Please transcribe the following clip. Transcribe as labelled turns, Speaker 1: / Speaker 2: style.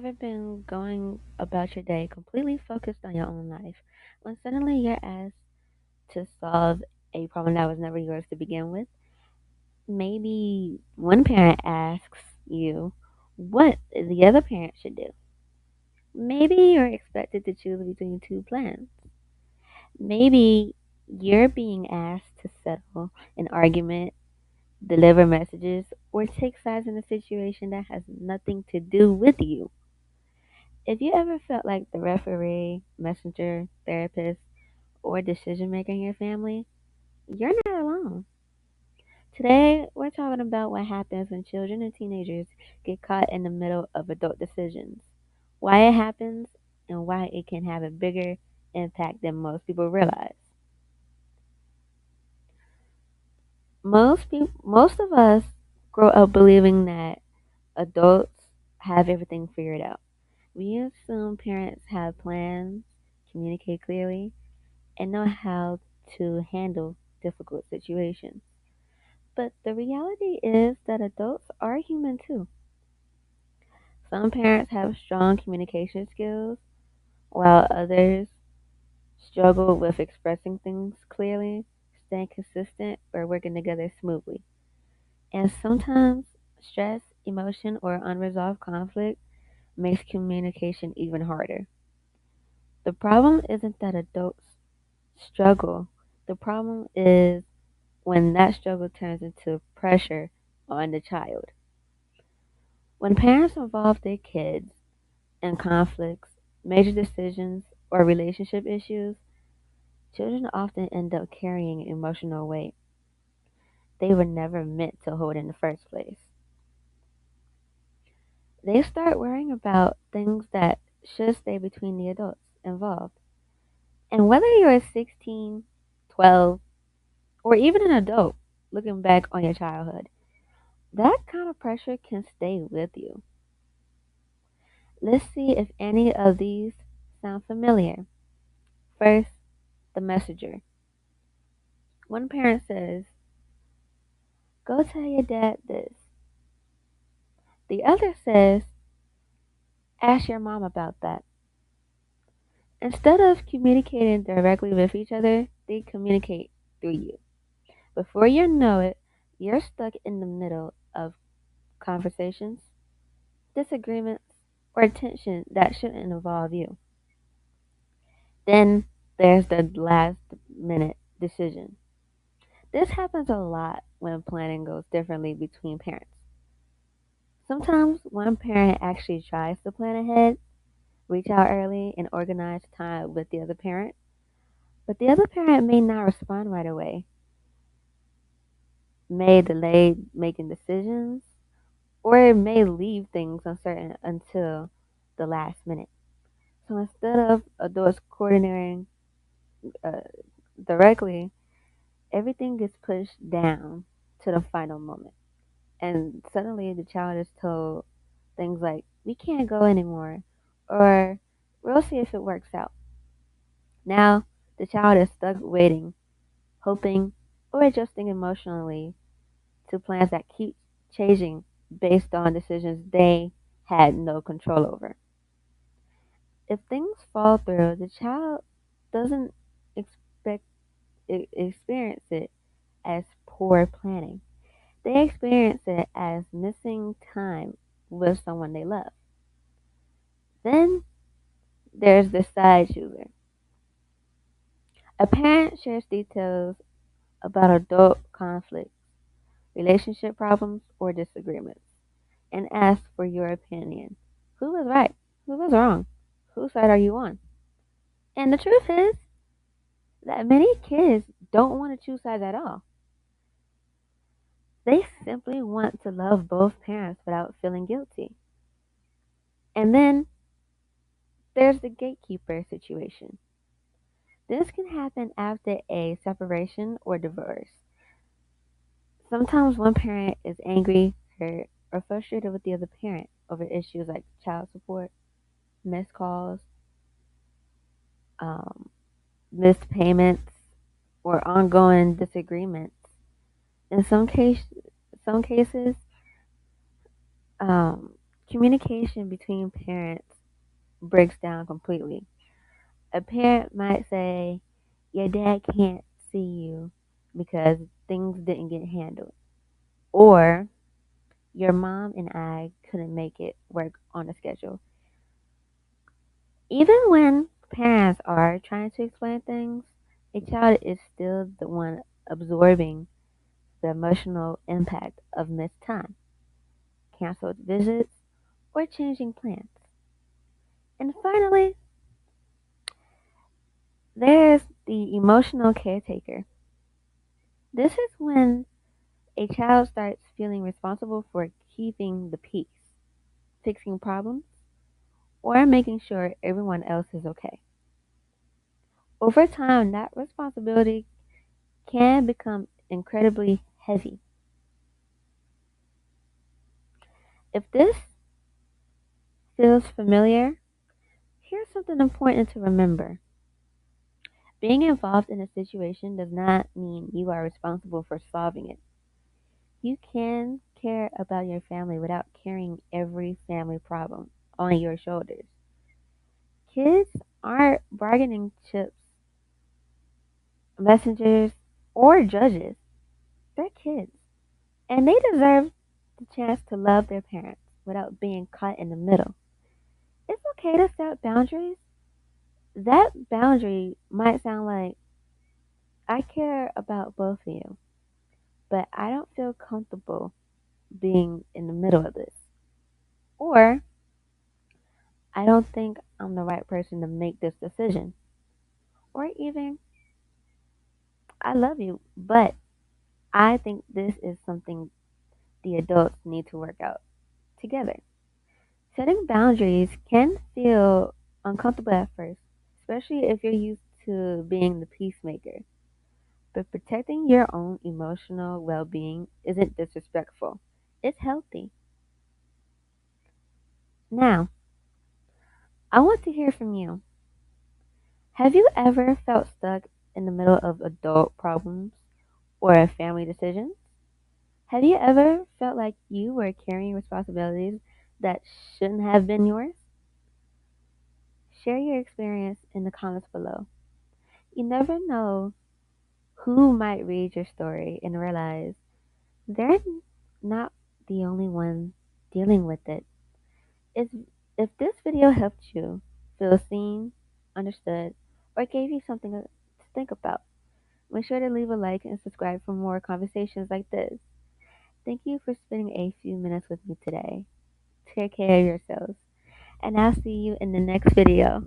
Speaker 1: ever been going about your day completely focused on your own life when suddenly you're asked to solve a problem that was never yours to begin with? Maybe one parent asks you what the other parent should do. Maybe you're expected to choose between two plans. Maybe you're being asked to settle an argument, deliver messages, or take sides in a situation that has nothing to do with you. If you ever felt like the referee, messenger, therapist, or decision maker in your family, you're not alone. Today, we're talking about what happens when children and teenagers get caught in the middle of adult decisions, why it happens, and why it can have a bigger impact than most people realize. Most of us grow up believing that adults have everything figured out. We assume parents have plans, communicate clearly, and know how to handle difficult situations. But the reality is that adults are human too. Some parents have strong communication skills, while others struggle with expressing things clearly, staying consistent, or working together smoothly. And sometimes stress, emotion, or unresolved conflict makes communication even harder. The problem isn't that adults struggle. The problem is when that struggle turns into pressure on the child. When parents involve their kids in conflicts, major decisions, or relationship issues, children often end up carrying emotional weight they were never meant to hold in the first place. They start worrying about things that should stay between the adults involved. And whether you're 16, 12, or even an adult looking back on your childhood, that kind of pressure can stay with you. Let's see if any of these sound familiar. First, the messenger. One parent says, "Go tell your dad this." The other says, "Ask your mom about that." Instead of communicating directly with each other, they communicate through you. Before you know it, you're stuck in the middle of conversations, disagreements, or tension that shouldn't involve you. Then there's the last minute decision. This happens a lot when planning goes differently between parents. Sometimes one parent actually tries to plan ahead, reach out early, and organize time with the other parent, but the other parent may not respond right away, may delay making decisions, or may leave things uncertain until the last minute. So instead of adults coordinating uh, directly, everything gets pushed down to the final moment. And suddenly the child is told things like, "We can't go anymore," or "We'll see if it works out." Now the child is stuck waiting, hoping, or adjusting emotionally to plans that keep changing based on decisions they had no control over. If things fall through, the child doesn't expect experience it as poor planning. They experience it as missing time with someone they love. Then there's the side chooser. A parent shares details about adult conflicts, relationship problems, or disagreements and asks for your opinion. Who was right? Who was wrong? Whose side are you on? And the truth is that many kids don't want to choose sides at all. They simply want to love both parents without feeling guilty. And then there's the gatekeeper situation. This can happen after a separation or divorce. Sometimes one parent is angry, hurt, or frustrated with the other parent over issues like child support, missed calls, um, missed payments, or ongoing disagreements. In some cases, um, communication between parents breaks down completely. A parent might say, "Your dad can't see you because things didn't get handled," or "Your mom and I couldn't make it work on a schedule." Even when parents are trying to explain things, a child is still the one absorbing the emotional impact of missed time, canceled visits, or changing plans. And finally, there's the emotional caretaker. This is when a child starts feeling responsible for keeping the peace, fixing problems, or making sure everyone else is okay. Over time, that responsibility can become incredibly heavy. If this feels familiar, here's something important to remember. Being involved in a situation does not mean you are responsible for solving it. You can care about your family without carrying every family problem on your shoulders. Kids aren't bargaining chips, messengers, or judges. They're kids, and they deserve the chance to love their parents without being caught in the middle. It's okay to set boundaries. That boundary might sound like, "I care about both of you, but I don't feel comfortable being in the middle of this." Or, "I don't think I'm the right person to make this decision." Or even, "I love you, but I think this is something the adults need to work out together." Setting boundaries can feel uncomfortable at first, especially if you're used to being the peacemaker. But protecting your own emotional well being isn't disrespectful, it's healthy. Now, I want to hear from you. Have you ever felt stuck in the middle of adult problems or family decisions? Have you ever felt like you were carrying responsibilities that shouldn't have been yours? Share your experience in the comments below. You never know who might read your story and realize they're not the only one dealing with it. If, if this video helped you feel seen, understood, or gave you something to think about, make sure to leave a like and subscribe for more conversations like this. Thank you for spending a few minutes with me today. Take care of yourselves, and I'll see you in the next video.